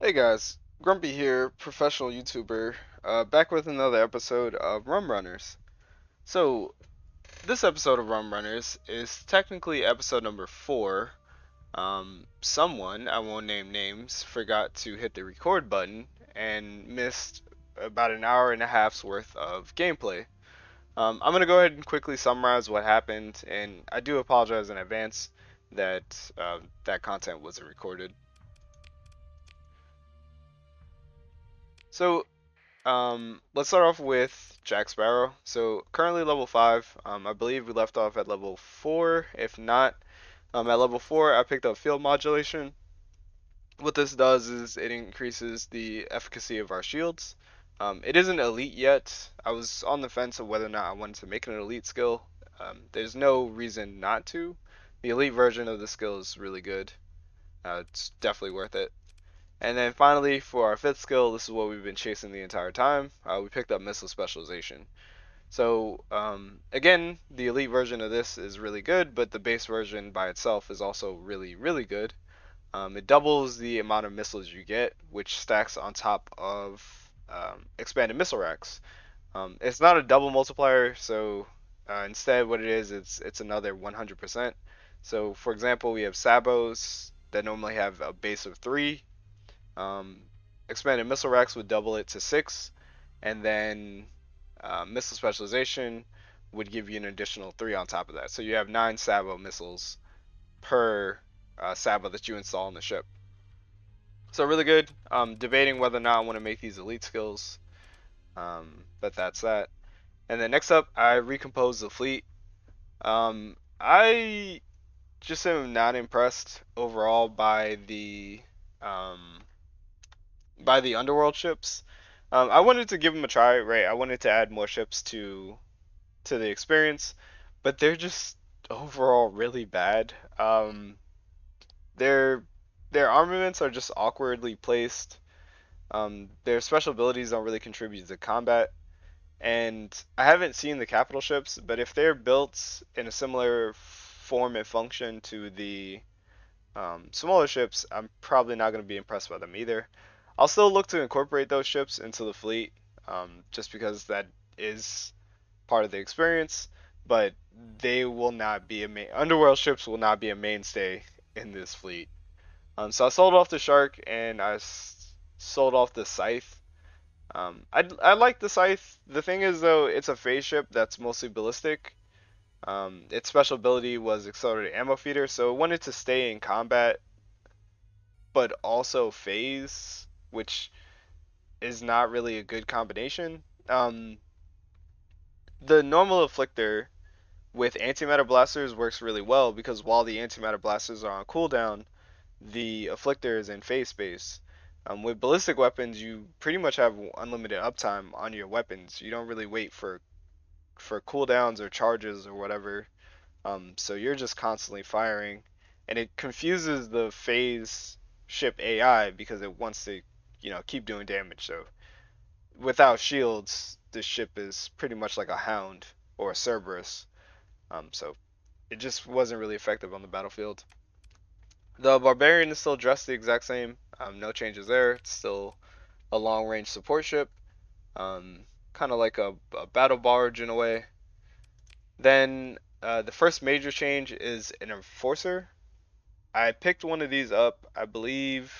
Hey guys, Grumpy here, professional YouTuber, back with another episode of Rum Runners. So, this episode of Rum Runners is technically episode number 4. Someone, I won't name names, forgot to hit the record button and missed about an hour and a half's worth of gameplay. I'm going to go ahead and quickly summarize what happened, and I do apologize in advance that that content wasn't recorded. So, let's start off with Jack Sparrow. So currently level 5. I believe we left off at level 4. If not, at level 4, I picked up field modulation. What this does is it increases the efficacy of our shields. It isn't elite yet. I was on the fence of whether or not I wanted to make it an elite skill. There's no reason not to. The elite version of the skill is really good. It's definitely worth it. And then finally, for our 5th skill, this is what we've been chasing the entire time. We picked up missile specialization. So again, the elite version of this is really good, but the base version by itself is also really, really good. It doubles the amount of missiles you get, which stacks on top of expanded missile racks. It's not a double multiplier, so instead what it is, it's another 100%. So for example, we have sabos that normally have a base of 3. um, Expanded missile racks would double it to 6, and then missile specialization would give you an additional 3 on top of that. So you have 9 Sabo missiles per Sabo that you install on the ship. So really good. Debating whether or not I want to make these elite skills, but that's that. And then next up, I recompose the fleet. I just am not impressed overall um, by the underworld ships. I wanted to give them a try, right? I wanted to add more ships to the experience, but they're just overall really bad. Their their armaments are just awkwardly placed. Their special abilities don't really contribute to combat. And I haven't seen the capital ships, but if they're built in a similar form and function to the smaller ships, I'm probably not going to be impressed by them either. I'll still look to incorporate those ships into the fleet, just because that is part of the experience. But they will not be a main. Underworld ships will not be a mainstay in this fleet. So I sold off the shark and sold off the scythe. I like the scythe. The thing is though, it's a phase ship that's mostly ballistic. Its special ability was accelerated ammo feeder, so it wanted to stay in combat but also phase, which is not really a good combination. The normal afflictor with antimatter blasters works really well because while the antimatter blasters are on cooldown, the afflictor is in phase space. With ballistic weapons, you pretty much have unlimited uptime on your weapons. You don't really wait for cooldowns or charges or whatever. So you're just constantly firing, and it confuses the phase ship AI because it wants to, keep doing damage. So without shields, this ship is pretty much like a Hound or a Cerberus. So it just wasn't really effective on the battlefield. The Barbarian is still dressed the exact same. No changes there. It's still a long-range support ship. Kind of like a battle barge in a way. Then the first major change is an Enforcer. I picked one of these up, I believe,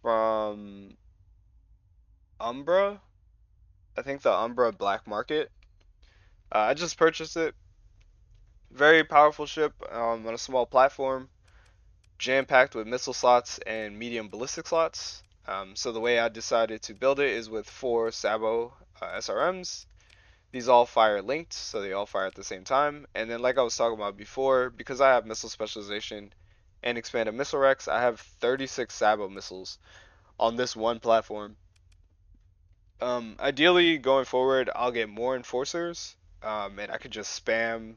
from Umbra. I think the Umbra Black Market. I just purchased it. Very powerful ship on a small platform, jam-packed with missile slots and medium ballistic slots. So the way I decided to build it is with 4 Sabo SRMs. These all fire linked, so they all fire at the same time. And then like I was talking about before, because I have missile specialization and expanded missile racks, I have 36 Sabo missiles on this one platform. Ideally, going forward, I'll get more enforcers, and I could just spam,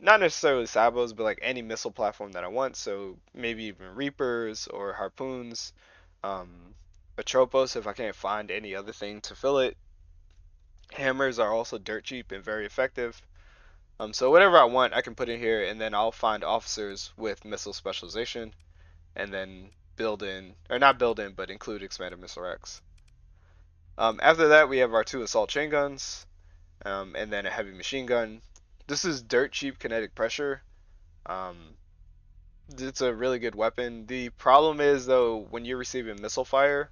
not necessarily sabos, but like any missile platform that I want. So maybe even reapers or harpoons, um, Atropos if I can't find any other thing to fill it. Hammers are also dirt cheap and very effective. So whatever I want, I can put in here, and then I'll find officers with missile specialization, and then build in, or not build in, but include expanded missile racks. After that, we have our 2 assault chain guns, and then a heavy machine gun. This is dirt cheap kinetic pressure. Um, it's a really good weapon. The problem is though, when you're receiving missile fire,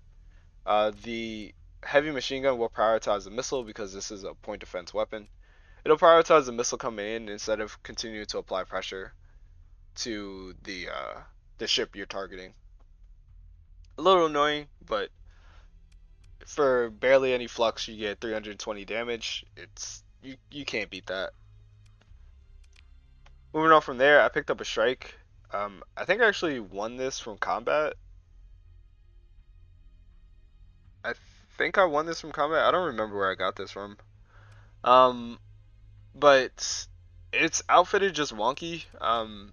the heavy machine gun will prioritize the missile because this is a point defense weapon. It'll prioritize the missile coming in instead of continuing to apply pressure to the ship you're targeting. A little annoying, but for barely any flux, you get 320 damage. You can't beat that. Moving on from there, I picked up a strike. I think I actually won this from combat. I think I won this from combat. I don't remember where I got this from. Um, but it's outfitted just wonky. And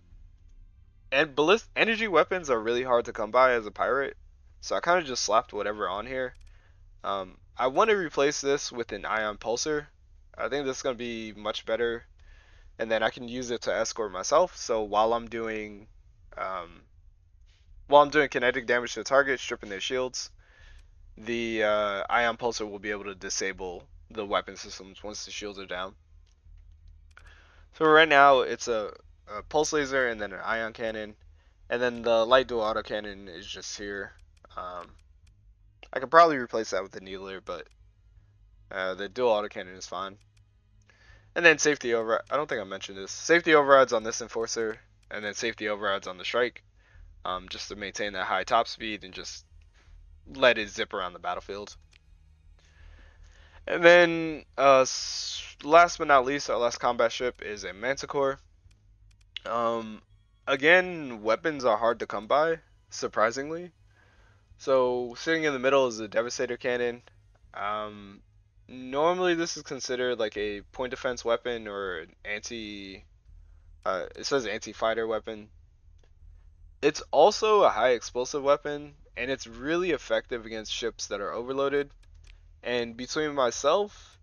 energy weapons are really hard to come by as a pirate, so I kind of just slapped whatever on here. I want to replace this with an ion pulsar. I think this is gonna be much better, and then I can use it to escort myself. So um, while I'm doing kinetic damage to the target, stripping their shields, the ion pulsar will be able to disable the weapon systems once the shields are down. So right now it's a pulse laser and then an ion cannon, and then the light dual autocannon is just here. I could probably replace that with the needler, but the dual autocannon is fine. And then safety override. I don't think I mentioned this. Safety overrides on this enforcer, and then safety overrides on the strike, just to maintain that high top speed and just let it zip around the battlefield. And then last but not least, our last combat ship is a Manticore. Again, weapons are hard to come by, surprisingly. So sitting in the middle is a Devastator cannon. Normally this is considered like a point defense weapon or an it says anti-fighter weapon. It's also a high explosive weapon, and it's really effective against ships that are overloaded. And between myself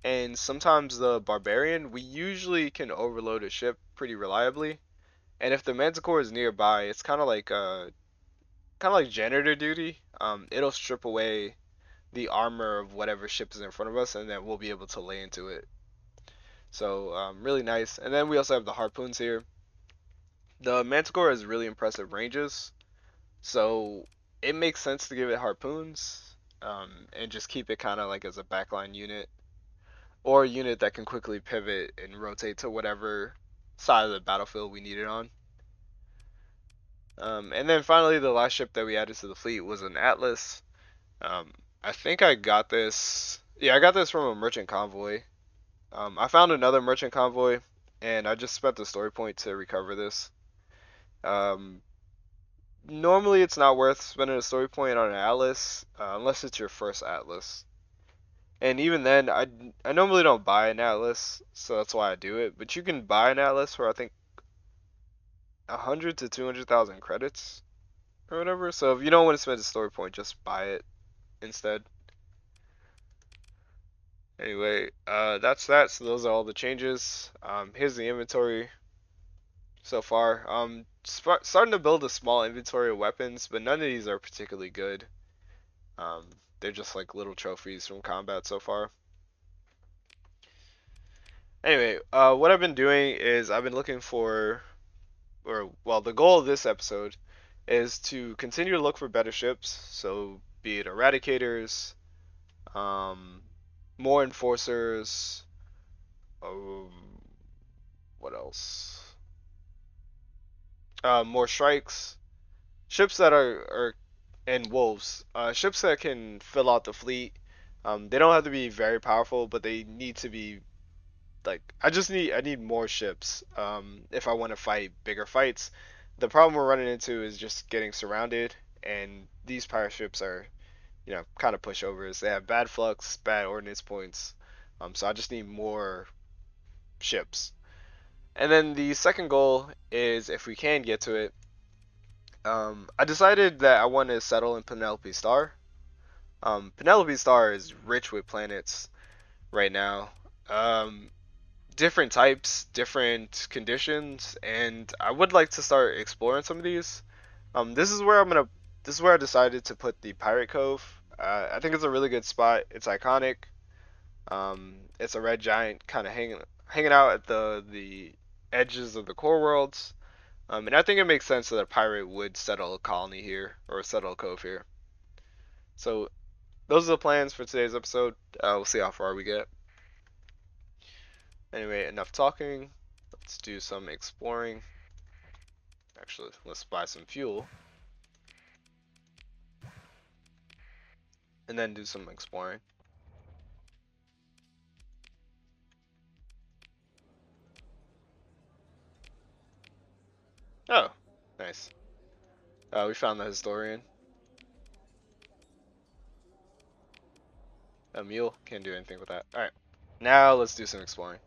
and sometimes the Barbarian, we usually can overload a ship pretty reliably. And if the Manticore is nearby, it's kind of like janitor duty. It'll strip away the armor of whatever ship is in front of us, and then we'll be able to lay into it. So really nice. And then we also have the harpoons here. The Manticore has really impressive ranges, so it makes sense to give it harpoons, and just keep it kind of like as a backline unit, or a unit that can quickly pivot and rotate to whatever side of the battlefield we need it on. And then finally, the last ship that we added to the fleet was an Atlas. I think I got this. Yeah, I got this from a merchant convoy. I found another merchant convoy, and I just spent the story point to recover this. Um, Normally, it's not worth spending a story point on an Atlas, unless it's your first Atlas. And even then, I normally don't buy an Atlas, so that's why I do it. But you can buy an Atlas for I think 100 to 200,000 credits or whatever. So if you don't want to spend a story point, just buy it instead. Anyway, that's that. So those are all the changes. Here's the inventory so far. Starting to build a small inventory of weapons, but none of these are particularly good. They're just like little trophies from combat so far. Anyway, what I've been doing is I've been looking for, or well, the goal of this episode is to continue to look for better ships. So be it eradicators, more enforcers, um, what else? More strikes, ships that are and wolves, ships that can fill out the fleet. They don't have to be very powerful, but they need to be like I need more ships. If I want to fight bigger fights, the problem we're running into is just getting surrounded, and these pirate ships are, kind of pushovers. They have bad flux, bad ordnance points. So I just need more ships. And then the second goal is, if we can get to it, I decided that I want to settle in Penelope Star. Penelope Star is rich with planets right now. Different types, different conditions, and I would like to start exploring some of these. This is where This is where I decided to put the Pirate Cove. I think it's a really good spot. It's iconic. It's a red giant kind of hanging out at the edges of the core worlds. And I think it makes sense that a pirate would settle a colony here or settle a cove here. So those are the plans for today's episode. We'll see how far we get. Anyway, enough talking. Let's do some exploring. Actually, let's buy some fuel. And then do some exploring. Oh, nice. We found the historian. A mule. Can't do anything with that. Alright. Now let's do some exploring.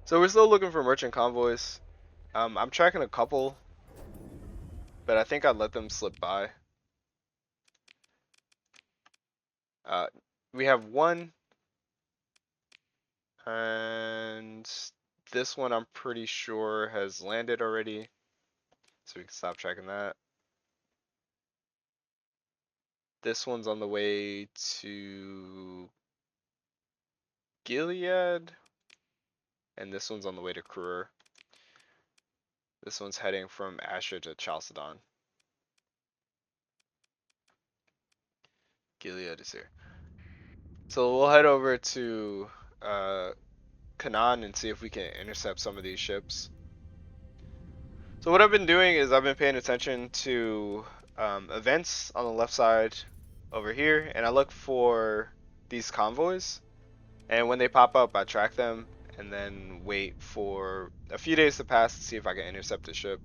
So we're still looking for merchant convoys. I'm tracking a couple, but I think I'd let them slip by. We have one, and this one I'm pretty sure has landed already, so we can stop tracking that. This one's on the way to Gilead, and this one's on the way to Krur. This one's heading from Asher to Chalcedon. Gilead is here. So we'll head over to Canaan and see if we can intercept some of these ships. So what I've been doing is I've been paying attention to events on the left side over here, and I look for these convoys, and when they pop up I track them and then wait for a few days to pass to see if I can intercept a ship.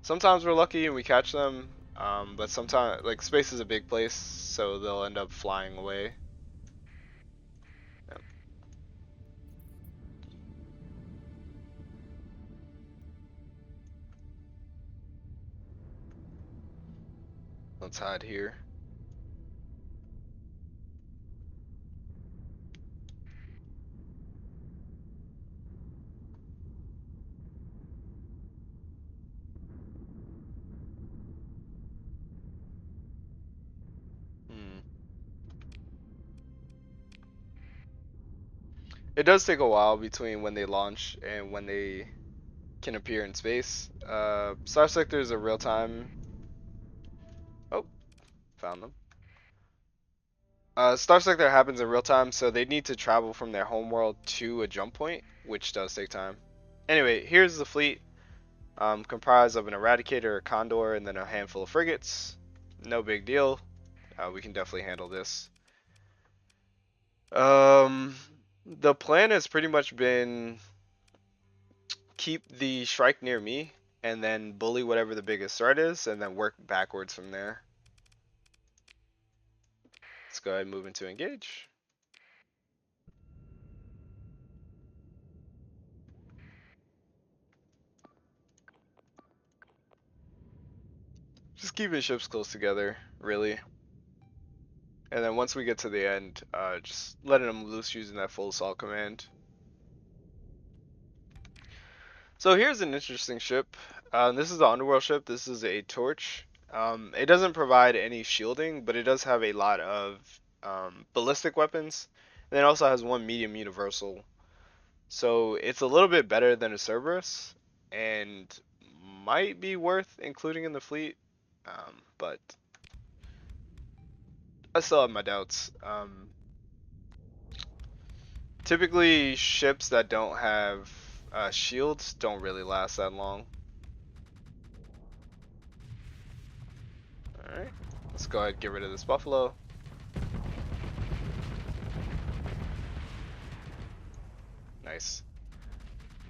Sometimes we're lucky and we catch them, but sometimes, like, space is a big place, so they'll end up flying away. Yep. Let's hide here. It does take a while between when they launch and when they can appear in space. Star Sector is a real time. Oh, found them. Star Sector happens in real time, so they need to travel from their homeworld to a jump point, which does take time. Anyway, here's the fleet, comprised of an Eradicator, a Condor, and then a handful of frigates. No big deal. We can definitely handle this. The plan has pretty much been keep the Shrike near me, and then bully whatever the biggest threat is, and then work backwards from there. Let's go ahead and move into engage. Just keeping ships close together, really. And then once we get to the end, just letting them loose using that full assault command. So here's an interesting ship. This is the underworld ship. This is a torch. It doesn't provide any shielding, but it does have a lot of ballistic weapons. And it also has one medium universal. So it's a little bit better than a Cerberus, and might be worth including in the fleet. But I still have my doubts. Typically, ships that don't have shields don't really last that long. Alright, let's go ahead and get rid of this buffalo. Nice.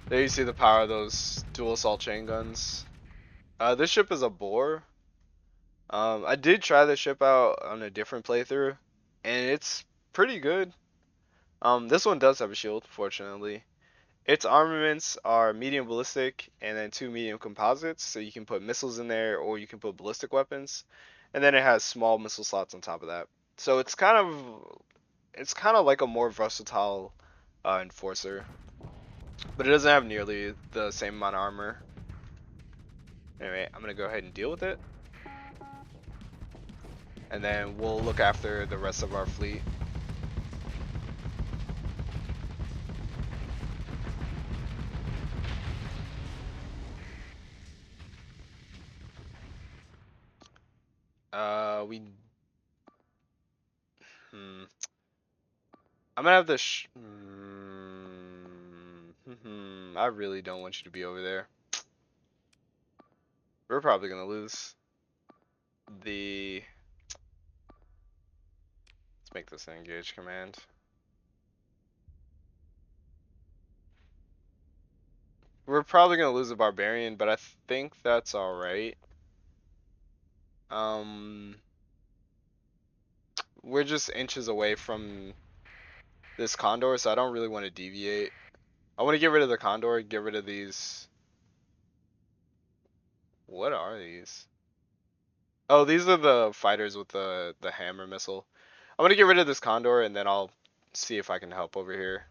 There you see the power of those dual assault chain guns. This ship is a bore. I did try this ship out on a different playthrough, and it's pretty good. This one does have a shield, fortunately. Its armaments are medium ballistic and then 2 medium composites, so you can put missiles in there or you can put ballistic weapons. And then it has small missile slots on top of that. So it's kind of like a more versatile enforcer, but it doesn't have nearly the same amount of armor. Anyway, I'm gonna go ahead and deal with it. And then we'll look after the rest of our fleet. We. I'm gonna have this. I really don't want you to be over there. We're probably gonna lose. Let's make this an engage command. We're probably gonna lose a barbarian, but I think that's all right. We're just inches away from this condor, so I don't really want to deviate. I want to get rid of the condor, get rid of these. What are these? Oh, these are the fighters with the hammer missile. I'm gonna get rid of this condor, and then I'll see if I can help over here.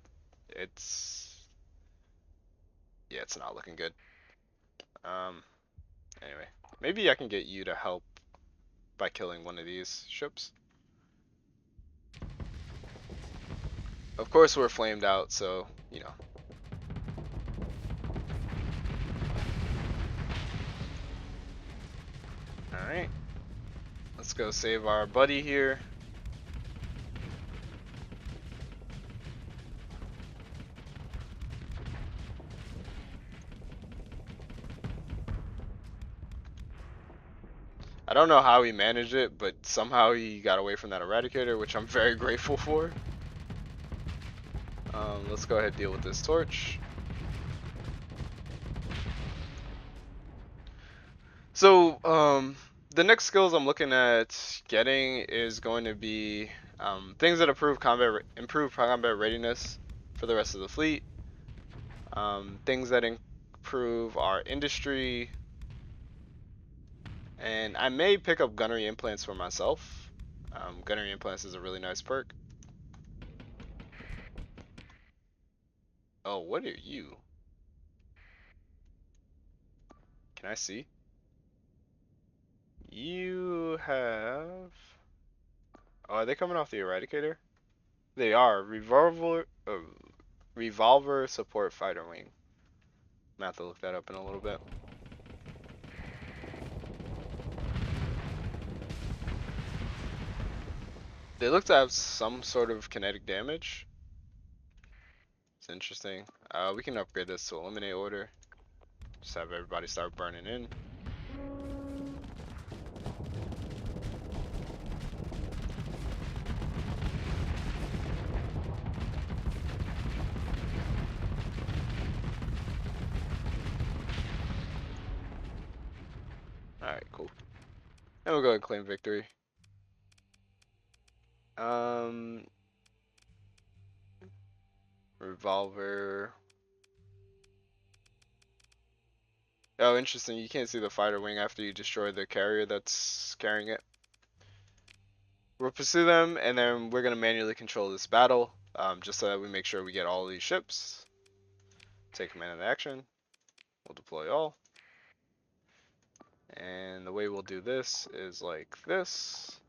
Yeah, it's not looking good. Anyway, maybe I can get you to help by killing one of these ships. Of course, we're flamed out, so you know. All right, let's go save our buddy here. I don't know how he managed it, but somehow he got away from that eradicator, which I'm very grateful for. Let's go ahead and deal with this torch. So, the next skills I'm looking at getting is going to be things that improve combat readiness for the rest of the fleet. Things that improve our industry. And I may pick up gunnery implants for myself. Gunnery implants is a really nice perk. Oh, what are you? Can I see? You have... Oh, are they coming off the eradicator? They are. Revolver support fighter wing. I'm gonna have to look that up in a little bit. They look to have some sort of kinetic damage. It's interesting. We can upgrade this to eliminate order. Just have everybody start burning in. Alright, cool. And we'll go and claim victory. Revolver. Oh, interesting. You can't see the fighter wing after you destroy the carrier that's carrying it. We'll pursue them, and then we're going to manually control this battle, just so that we make sure we get all these ships. Take command of the action. We'll deploy all. And the way we'll do this is like this.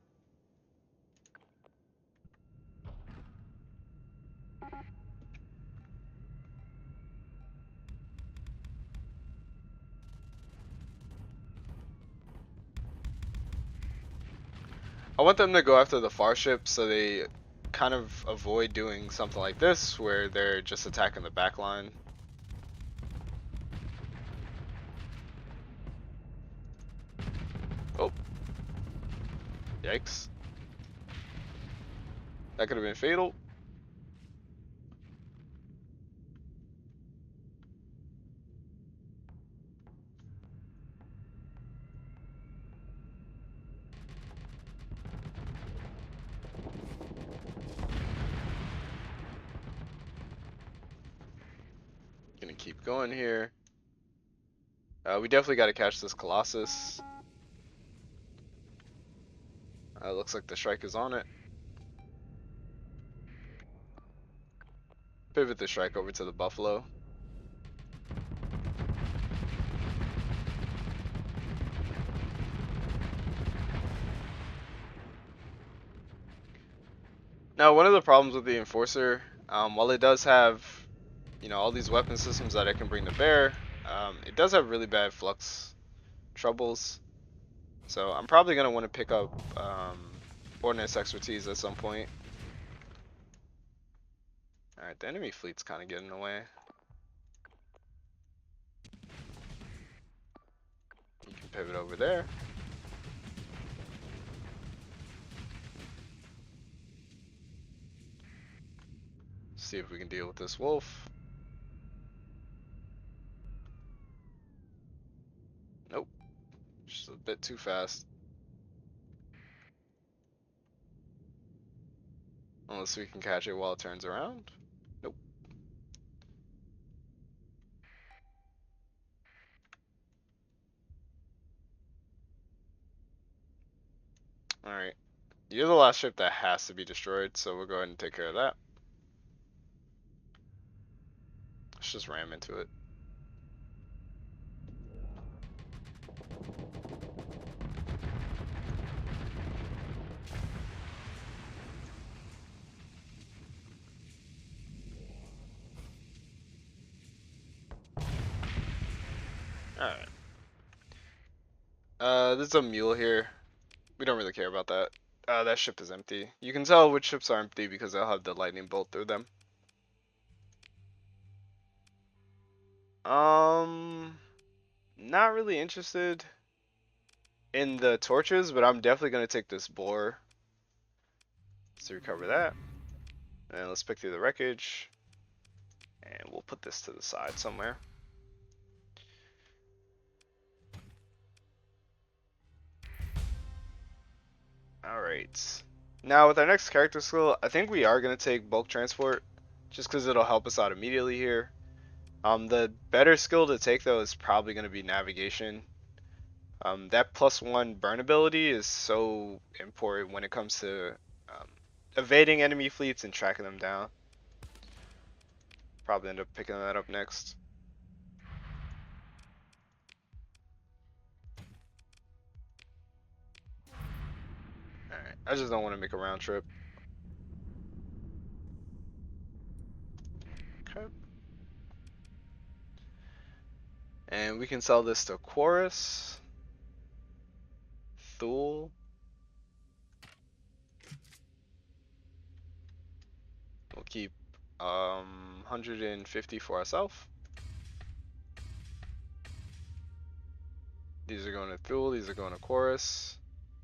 I want them to go after the far ship so they kind of avoid doing something like this where they're just attacking the back line. Oh. Yikes. That could have been fatal. Gonna keep going here. We definitely got to catch this Colossus. Looks like the strike is on it. Pivot the strike over to the Buffalo. Now, one of the problems with the Enforcer, while it does have, all these weapon systems that it can bring to bear, it does have really bad flux troubles. So I'm probably gonna want to pick up ordnance expertise at some point. All right, the enemy fleet's kind of getting away. You can pivot over there. See if we can deal with this wolf. Nope, just a bit too fast. Unless we can catch it while it turns around. Nope. Alright. You're the last ship that has to be destroyed, so we'll go ahead and take care of that. Let's just ram into it. Alright. There's a mule here. We don't really care about that. That ship is empty. You can tell which ships are empty because they'll have the lightning bolt through them. Not really interested in the torches, but I'm definitely gonna take this boar. Let's recover that. And let's pick through the wreckage. And we'll put this to the side somewhere. Alright. Now with our next character skill, I think we are going to take bulk transport. Just because it'll help us out immediately here. The better skill to take though is probably going to be navigation. That +1 burn ability is so important when it comes to evading enemy fleets and tracking them down. Probably end up picking that up next. Alright, I just don't want to make a round trip. Okay. And we can sell this to Chorus, Thule. We'll keep 150 for ourselves. These are going to Thule, these are going to Chorus,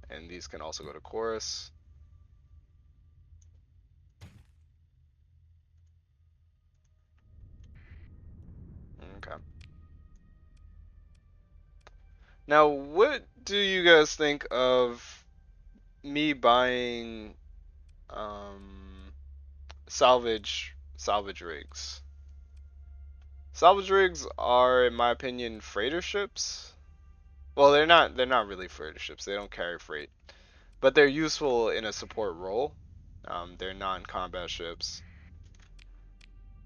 and these can also go to Chorus. Okay. Now, what do you guys think of me buying salvage rigs? Salvage rigs are, in my opinion, freighter ships. Well, they're not really freighter ships. They don't carry freight, but they're useful in a support role. They're non-combat ships.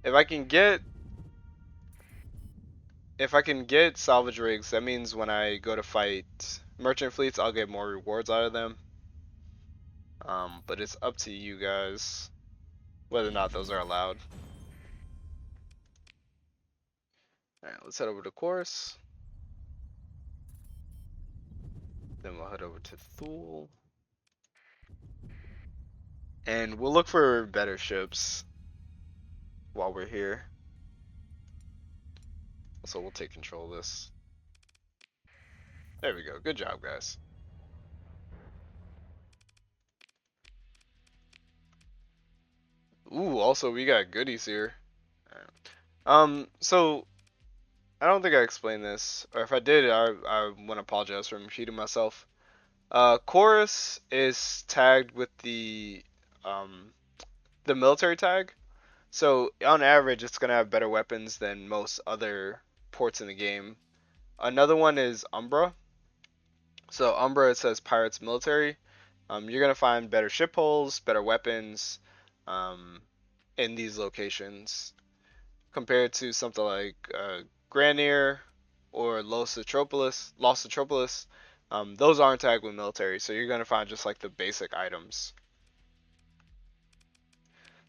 If I can get salvage rigs, that means when I go to fight merchant fleets, I'll get more rewards out of them. But it's up to you guys whether or not those are allowed. Alright, let's head over to Chorus. Then we'll head over to Thule. And we'll look for better ships while we're here. So we'll take control of this. There we go. Good job, guys. Ooh, also we got goodies here. So I don't think I explained this, or if I did, I want to apologize for repeating myself. Chorus is tagged with the military tag. So on average, it's gonna have better weapons than most other ports in the game. Another one is Umbra. So Umbra, it says Pirates Military. You're gonna find better ship hulls, better weapons, in these locations compared to something like Granier or Los Atropolis. Those aren't tagged with military, so you're gonna find just like the basic items.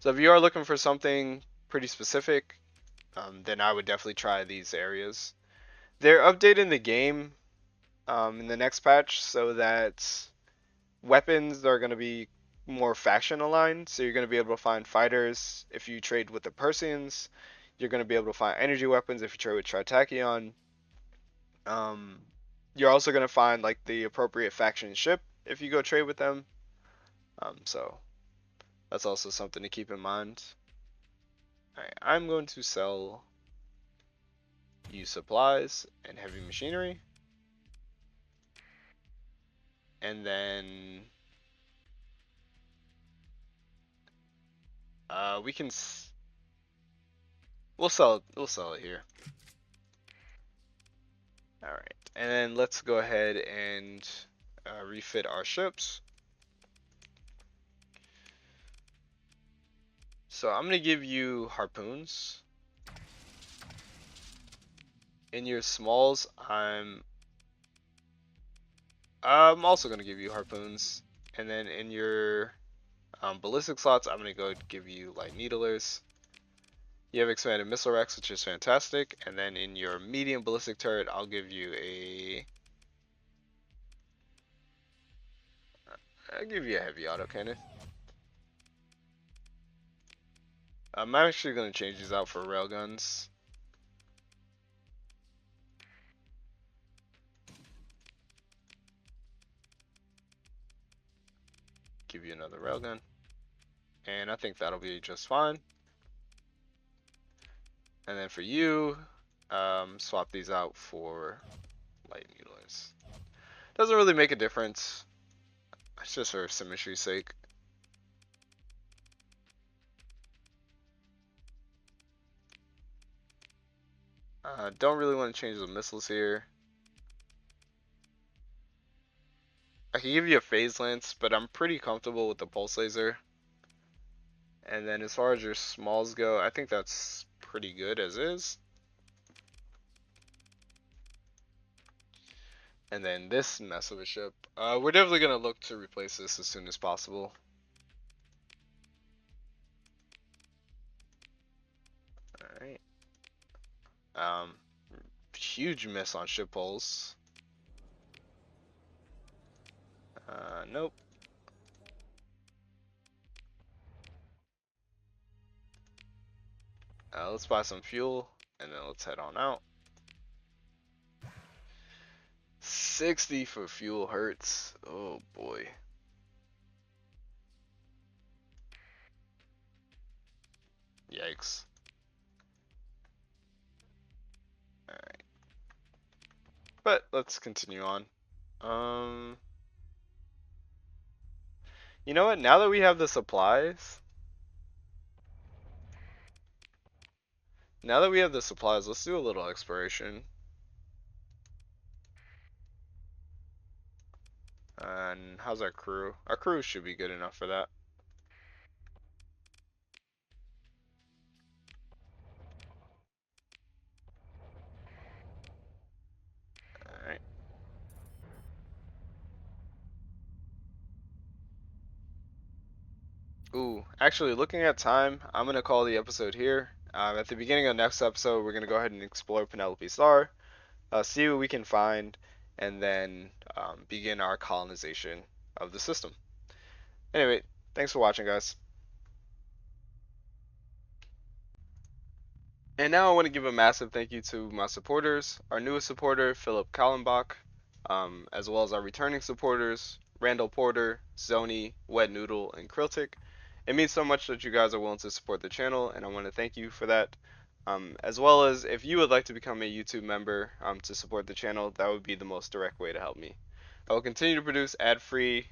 So if you are looking for something pretty specific, then I would definitely try these areas. They're updating the game in the next patch so that weapons are going to be more faction aligned. So you're going to be able to find fighters if you trade with the Persians. You're going to be able to find energy weapons if you trade with Tritachyon. Um, you're also going to find like the appropriate faction ship if you go trade with them. So that's also something to keep in mind. Alright, I'm going to sell you supplies and heavy machinery. And then we can we'll sell it here. All right, and then let's go ahead and refit our ships. So I'm gonna give you harpoons. In your smalls, I'm also gonna give you harpoons, and then in your ballistic slots, I'm gonna go give you light needlers. You have expanded missile racks, which is fantastic, and then in your medium ballistic turret, I'll give you a heavy autocannon. I'm actually gonna change these out for railguns. Give you another railgun, and I think that'll be just fine. And then for you, swap these out for light needlers. Doesn't really make a difference. It's just for symmetry's sake. Don't really want to change the missiles here. I can give you a phase lance, but I'm pretty comfortable with the pulse laser. And then as far as your smalls go, I think that's pretty good as is. And then this mess of a ship. We're definitely going to look to replace this as soon as possible. Alright. Huge miss on ship hulls. Nope. Let's buy some fuel, and then let's head on out. 60 for fuel hurts. Oh boy. Yikes. Alright. But let's continue on. You know what? Now that we have the supplies, let's do a little exploration. And how's our crew? Our crew should be good enough for that. Alright. Ooh, actually, looking at time, I'm gonna call the episode here. At the beginning of the next episode, we're gonna go ahead and explore Penelope Star, see what we can find, and then begin our colonization of the system. Anyway, thanks for watching, guys. And now I want to give a massive thank you to my supporters, our newest supporter, Philip Kallenbach, as well as our returning supporters, Randall Porter, Zoni, Wet Noodle, and Kriltic. It means so much that you guys are willing to support the channel, and I want to thank you for that. As well as if you would like to become a YouTube member to support the channel, that would be the most direct way to help me. I will continue to produce ad-free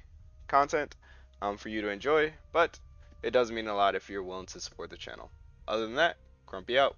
content for you to enjoy, but it does mean a lot if you're willing to support the channel. Other than that, Grumpy out.